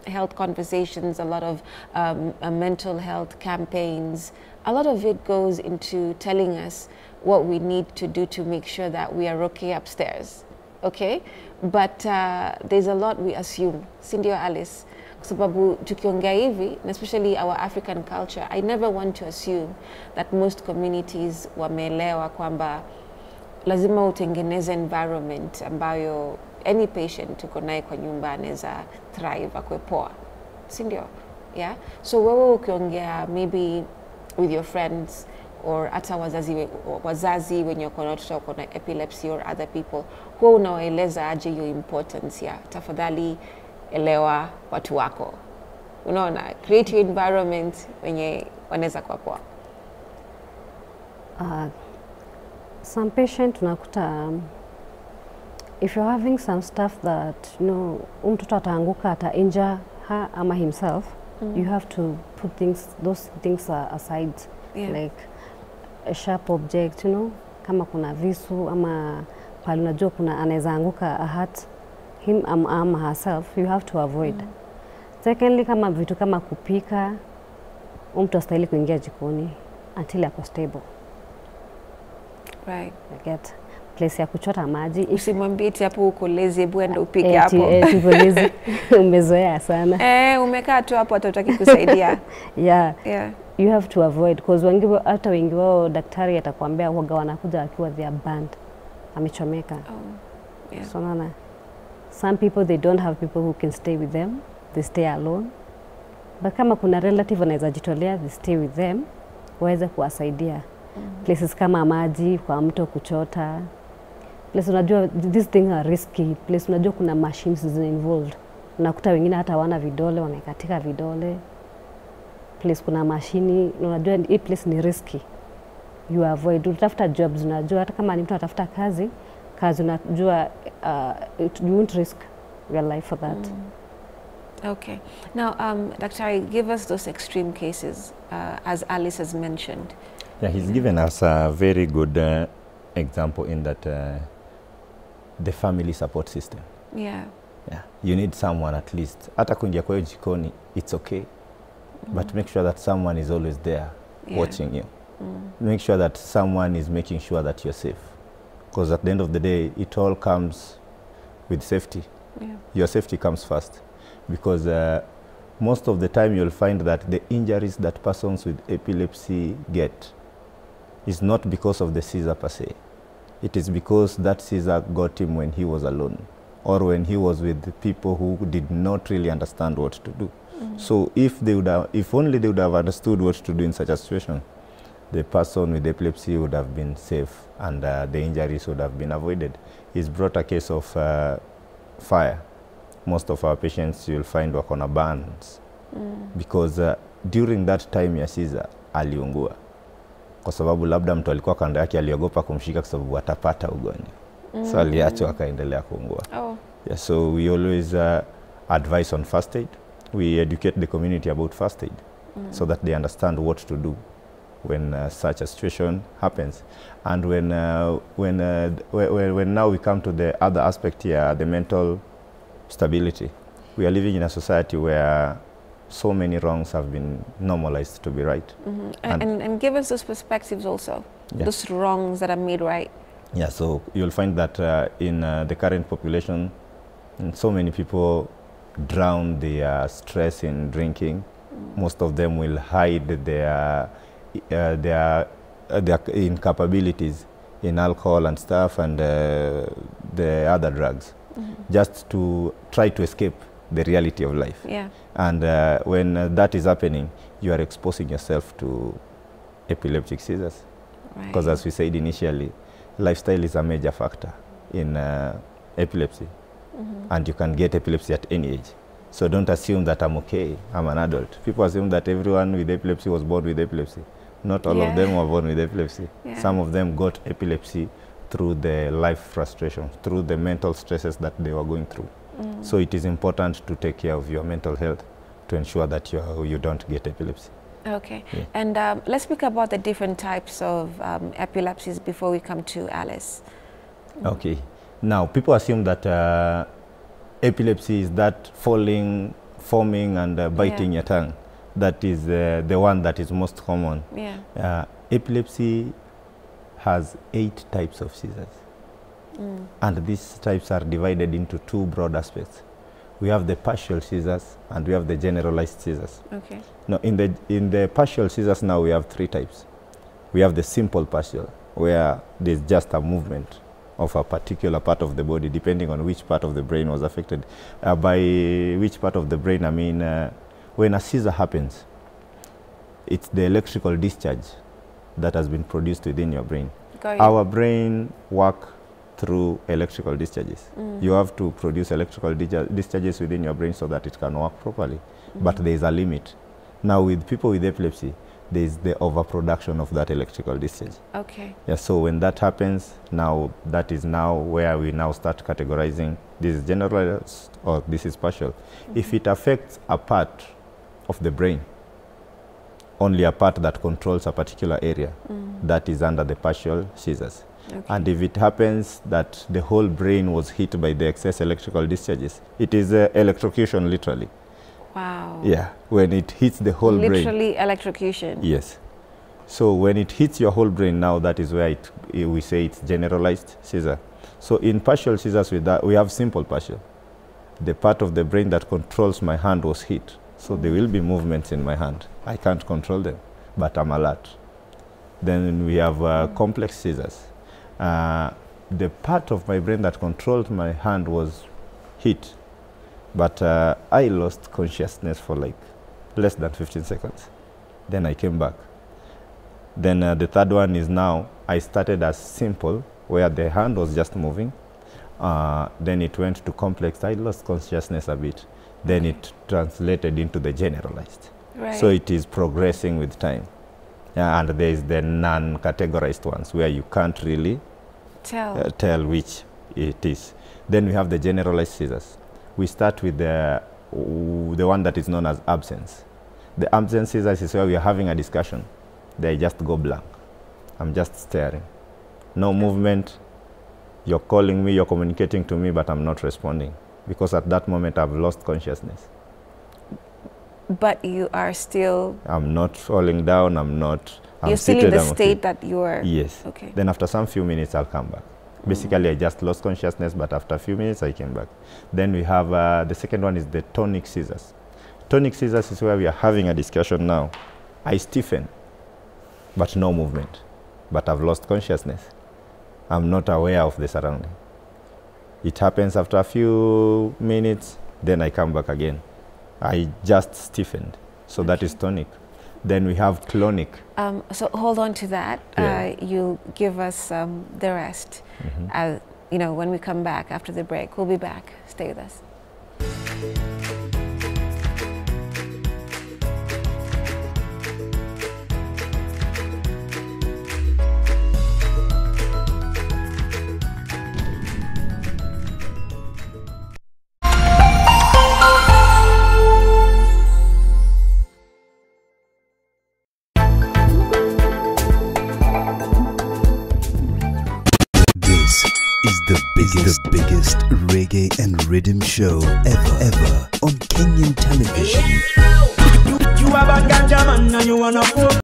health conversations, a lot of mental health campaigns. A lot of it goes into telling us what we need to do to make sure that we are okay upstairs, okay? But there's a lot we assume, sindio Alice? Kwa sababu tukiongea hivi, especially our African culture, I never want to assume that most communities wameelewa kwamba lazima utengeneze environment ambayo any patient tuko naye kwa nyumba anaweza thrive, akwe poa, sindio? Yeah? So wewe ukiongea maybe with your friends or hata wazazi wenye wako na watoto wako na epilepsy or other people, huwa unawaeleza aje hiyo importance ya tafadhali elewa watu wako, unaona, create your environment wenye wanaweza kwa poa. Some patient unakuta if you're having some stuff that mtoto ataanguka injure her ama himself, you have to put those things aside. Yeah. Like a sharp object, kama kuna visu ama pale unajua kuna anaweza anguka hurt him ama herself, you have to avoid. Secondly, kama vitu kama kupika, mtu astahili kuingia jikoni until ako stable. Right. Get place ya kuchota maji. Usimwambie eti hapo uko lazy, hebu enda upike hapo. Uko lazy. Umezoea sana. Umekaa tu hapo hatutaki kusaidia. Yeah. You have to avoid, because hata wengi wao daktari atakwambia huaga wanakuja akiwa they are burned, amechomeka. Yeah. So nana, some people they don't have people who can stay with them, they stay alone. But kama kuna relative anaweza jitolea, they stay with them, waweze kuwasaidia. Places kama maji, kwa mto kuchota. Place unajua these things are risky. Place unajua kuna machines involved. Unakuta wengine hata wana vidole, wanaikatika vidole. Place kuna mashini, unajua hii place ni risky. You avoid. Utafuta jobs, unajua hata kama ni mtu anatafuta kazi unajua you won't risk your life for that. Okay. Now, Dr. give us those extreme cases, as Alice has mentioned. Yeah, he's given us a very good example in that the family support system. Yeah. Yeah. You need someone at least. Hata kuingia kwa jikoni, it's okay. But make sure that someone is always there watching you. Make sure that someone is making sure that you're safe. Because at the end of the day, it all comes with safety. Yeah. Your safety comes first. Because most of the time you'll find that the injuries that persons with epilepsy get is not because of the seizure per se. It is because that seizure got him when he was alone, or when he was with the people who did not really understand what to do. So if only they would have understood what to do in such a situation, the person with epilepsy would have been safe and the injuries would have been avoided. He's brought a case of fire. Most of our patients you'll find wako na burns because during that time ya seizure aliungua, kwa sababu labda mtu alikuwa kando yake aliogopa kumshika kwa sababu atapata ugonjwa. So aliachwa akaendelea kuungua. Yeah, so we always advise on first aid. We educate the community about first aid so that they understand what to do when such a situation happens. And when now we come to the other aspect here, the mental stability. We are living in a society where so many wrongs have been normalized to be right. And give us those perspectives also, those wrongs that are made right. Yeah, so you'll find that in the current population, so many people drown their stress in drinking. Most of them will hide their incapabilities in alcohol and stuff and the other drugs, just to try to escape the reality of life. Yeah. And when that is happening, you are exposing yourself to epileptic seizures. Because as we said initially, lifestyle is a major factor in epilepsy. And you can get epilepsy at any age. So don't assume that I'm okay, I'm an adult. People assume that everyone with epilepsy was born with epilepsy. Not all of them were born with epilepsy. Some of them got epilepsy through the life frustration, through the mental stresses that they were going through. So it is important to take care of your mental health to ensure that you don't get epilepsy. Okay. Yeah. And let's speak about the different types of epilepsies before we come to Alice. Okay. Now, people assume that Epilepsy is that falling, foaming, and biting your tongue. That is the one that is most common. Yeah. Epilepsy has 8 types of seizures. And these types are divided into 2 broad aspects. We have the partial seizures and we have the generalized seizures. Okay. Now, in the partial seizures now we have 3 types. We have the simple partial, where there's just a movement of a particular part of the body, depending on which part of the brain was affected. By which part of the brain, I mean, when a seizure happens, it's the electrical discharge that has been produced within your brain. Our brain work through electrical discharges. You have to produce electrical discharges within your brain so that it can work properly. But there is a limit. Now, with people with epilepsy, there is the overproduction of that electrical discharge. Okay. Yeah, so when that happens, now that is now where we now start categorizing this is generalized or this is partial. If it affects a part of the brain, only a part that controls a particular area, that is under the partial seizures. Okay. And if it happens that the whole brain was hit by the excess electrical discharges, it is electrocution, literally. Wow. Yeah, when it hits the whole brain. Literally electrocution. Yes. So when it hits your whole brain, now that is where we say it's generalized seizure. So in partial seizures, we have simple partial. The part of the brain that controls my hand was hit. So there will be movements in my hand. I can't control them, but I'm alert. Then we have complex seizures. The part of my brain that controlled my hand was hit, but I lost consciousness for like less than 15 seconds. Then I came back. Then the third one is now, I started as simple, where the hand was just moving. Then it went to complex. I lost consciousness a bit. Then it translated into the generalized. Right. So it is progressing with time. And there is the non-categorized ones, where you can't really tell which it is. Then we have the generalized seizures. We start with the one that is known as absence. The absence seizures is where we are having a discussion. They just go blank. I'm just staring. No movement. You're calling me, you're communicating to me, but I'm not responding. Because at that moment, I've lost consciousness. But you are still... I'm not falling down, you're still in the state that you are... Yes. Okay. Then after some few minutes, I'll come back. Basically, I just lost consciousness, but after a few minutes, I came back. Then we have, the second one is the tonic seizures. Tonic seizures is where we are having a discussion now. I stiffen, but no movement. But I've lost consciousness. I'm not aware of the surrounding. It happens after a few minutes, then I come back again. I just stiffened. So that is tonic. Then we have clonic. So hold on to that. Yeah. You'll give us the rest. You know, when we come back after the break. We'll be back. Stay with us. The biggest reggae and rhythm show ever on Kenyan television. You have a ganja man and you wanna